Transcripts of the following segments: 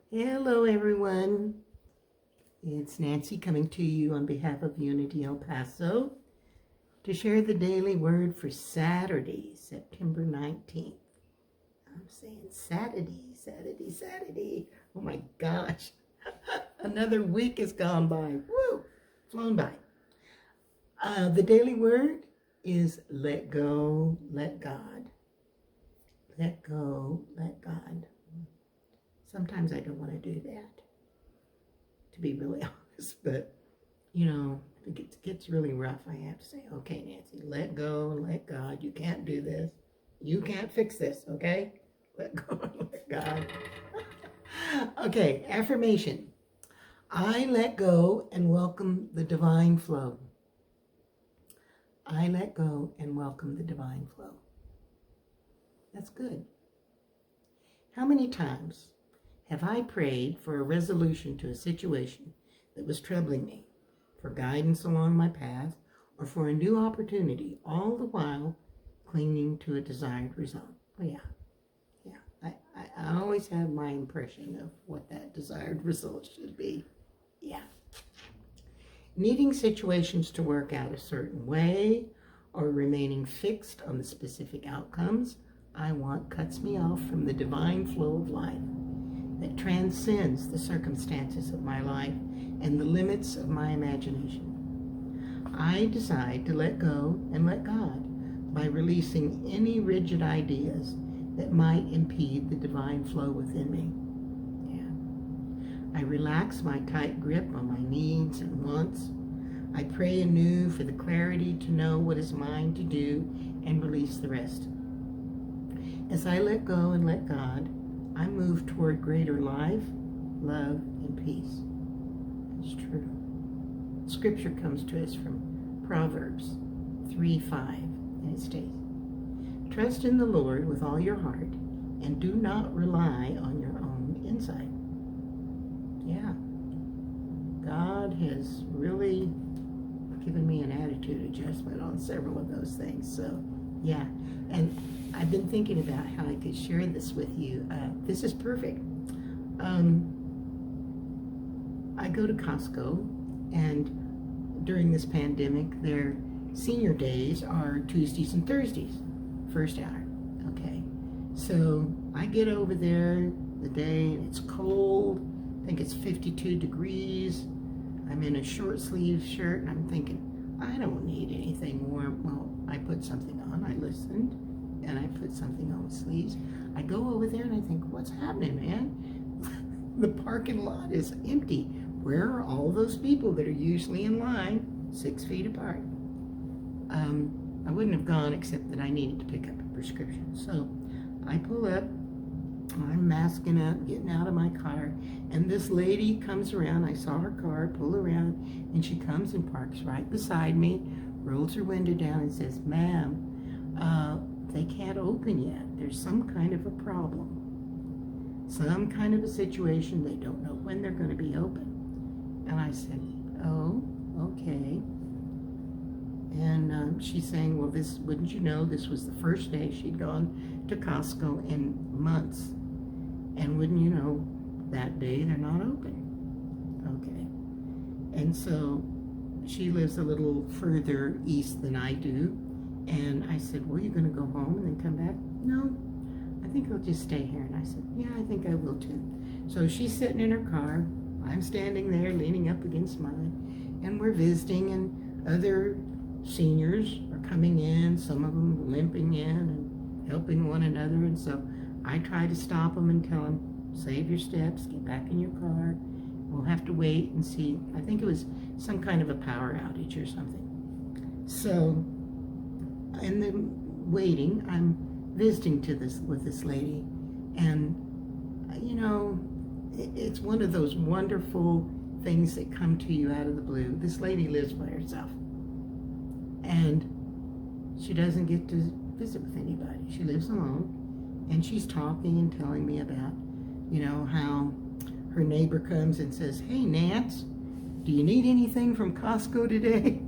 Hello, everyone. It's Nancy coming to you on behalf of Unity El Paso to share the daily word for Saturday, September 19th. I'm saying Saturday. Oh my gosh. Another week has gone by. Woo! Flown by. The daily word is let go, let God. Let go, let God. Sometimes I don't want to do that, to be really honest, but if it gets really rough, I have to say, okay, Nancy, let go and let God. You can't do this. You can't fix this, okay? Let go and let God. Okay, affirmation. I let go and welcome the divine flow. I let go and welcome the divine flow. That's good. How many times have I prayed for a resolution to a situation that was troubling me, for guidance along my path, or for a new opportunity, all the while clinging to a desired result? Well, yeah. I always have my impression of what that desired result should be. Yeah. Needing situations to work out a certain way, or remaining fixed on the specific outcomes I want cuts me off from the divine flow of life that transcends the circumstances of my life and the limits of my imagination. I decide to let go and let God by releasing any rigid ideas that might impede the divine flow within me. I relax my tight grip on my needs and wants. I pray anew for the clarity to know what is mine to do and release the rest. As I let go and let God, I move toward greater life, love, and peace. It's true. Scripture comes to us from Proverbs 3:5, and it states, "Trust in the Lord with all your heart, and do not rely on your own insight." Yeah. God has really given me an attitude adjustment on several of those things. So, yeah. And I've been thinking about how I could share this with you. This is perfect. I go to Costco, and during this pandemic, their senior days are Tuesdays and Thursdays, first hour. Okay. So I get over there the day, and it's cold. I think it's 52 degrees. I'm in a short sleeve shirt, and I'm thinking, I don't need anything warm. Well, I put something on. I listened, and I put something on with sleeves. I go over there, and I think, what's happening, man? The parking lot is empty. Where are all those people that are usually in line 6 feet apart? I wouldn't have gone except that I needed to pick up a prescription. So I pull up. I'm masking up, getting out of my car, and this lady comes around. I saw her car pull around, and she comes and parks right beside me, rolls her window down, and says, "Ma'am, they can't open yet. There's some kind of a problem, some kind of a situation. They don't know when they're going to be open." And I said, "Oh, okay." And she's saying, "Well, wouldn't you know, this was the first day she'd gone to Costco in months. And wouldn't you know, that day they're not open." Okay. And so she lives a little further east than I do. And I said, "Well, you going to go home and then come back?" "No, I think I'll just stay here." And I said, "Yeah, I think I will too." So she's sitting in her car. I'm standing there leaning up against mine. And we're visiting, and other seniors are coming in, some of them limping in and helping one another. And so I try to stop them and tell them, "Save your steps, get back in your car. We'll have to wait and see." I think it was some kind of a power outage or something. So in the waiting, I'm visiting with this lady, and it's one of those wonderful things that come to you out of the blue. This lady lives by herself, and she doesn't get to visit with anybody. She lives alone, and she's talking and telling me about, how her neighbor comes and says, "Hey, Nance, do you need anything from Costco today?"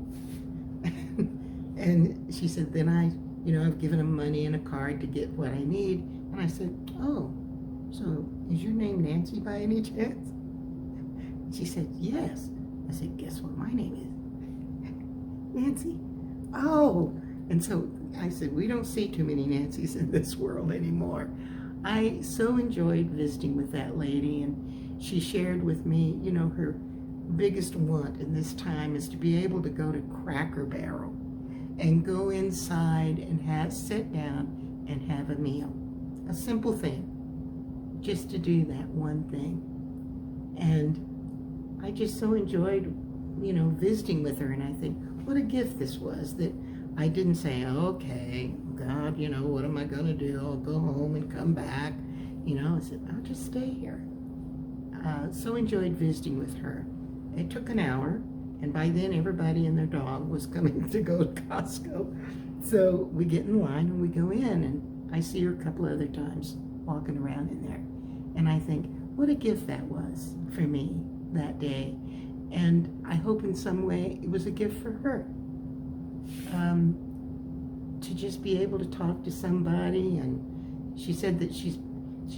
And she said, then I've given them money and a card to get what I need. And I said, "Oh, so is your name Nancy by any chance? She said, yes. I said, guess what my name is? Nancy. Oh, and so I said, we don't see too many Nancys in this world anymore. I so enjoyed visiting with that lady, and she shared with me, you know, her biggest want in this time is to be able to go to Cracker Barrel and go inside and sit down and have a meal. A simple thing, just to do that one thing. And I just so enjoyed, you know, visiting with her, and I think, what a gift this was, that I didn't say, okay, God, you know, what am I going to do? I'll go home and come back. You know, I said, I'll just stay here. So enjoyed visiting with her. It took an hour, and by then everybody and their dog was coming to go to Costco. So we get in line and we go in, and I see her a couple other times walking around in there. And I think, what a gift that was for me that day. And I hope in some way it was a gift for her. To just be able to talk to somebody, and she said that she's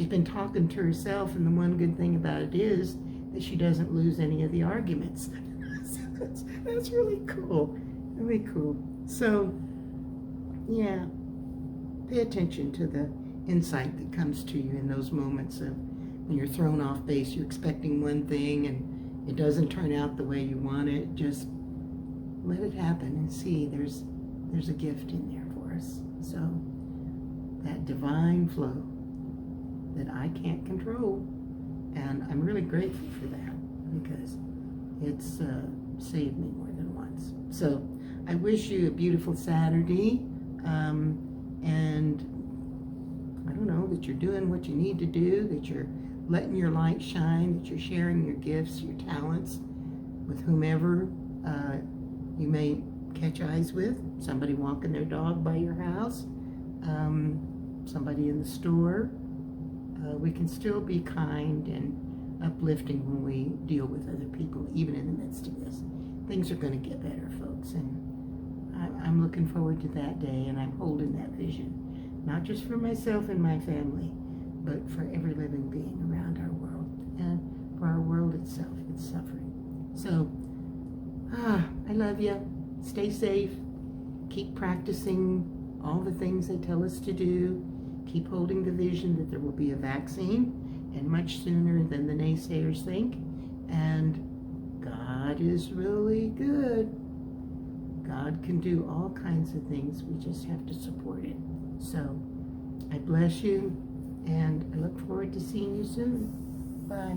been talking to herself, and the one good thing about it is that she doesn't lose any of the arguments. So that's really cool, really cool. So yeah, pay attention to the insight that comes to you in those moments of when you're thrown off base. You're expecting one thing and it doesn't turn out the way you want it. Just let it happen and see there's a gift in there for us. So that divine flow that I can't control, and I'm really grateful for that because it's saved me more than once. So I wish you a beautiful Saturday, and I don't know, that you're doing what you need to do, that you're letting your light shine, that you're sharing your gifts, your talents with whomever you may catch eyes with, somebody walking their dog by your house, somebody in the store. We can still be kind and uplifting when we deal with other people, even in the midst of this. Things are going to get better, folks, and I'm looking forward to that day, and I'm holding that vision, not just for myself and my family, but for every living being around our world, and for our world itself. It's suffering. So, I love you. Stay safe. Keep practicing all the things they tell us to do. Keep holding the vision that there will be a vaccine, and much sooner than the naysayers think. And God is really good. God can do all kinds of things. We just have to support it. So I bless you, and I look forward to seeing you soon. Bye.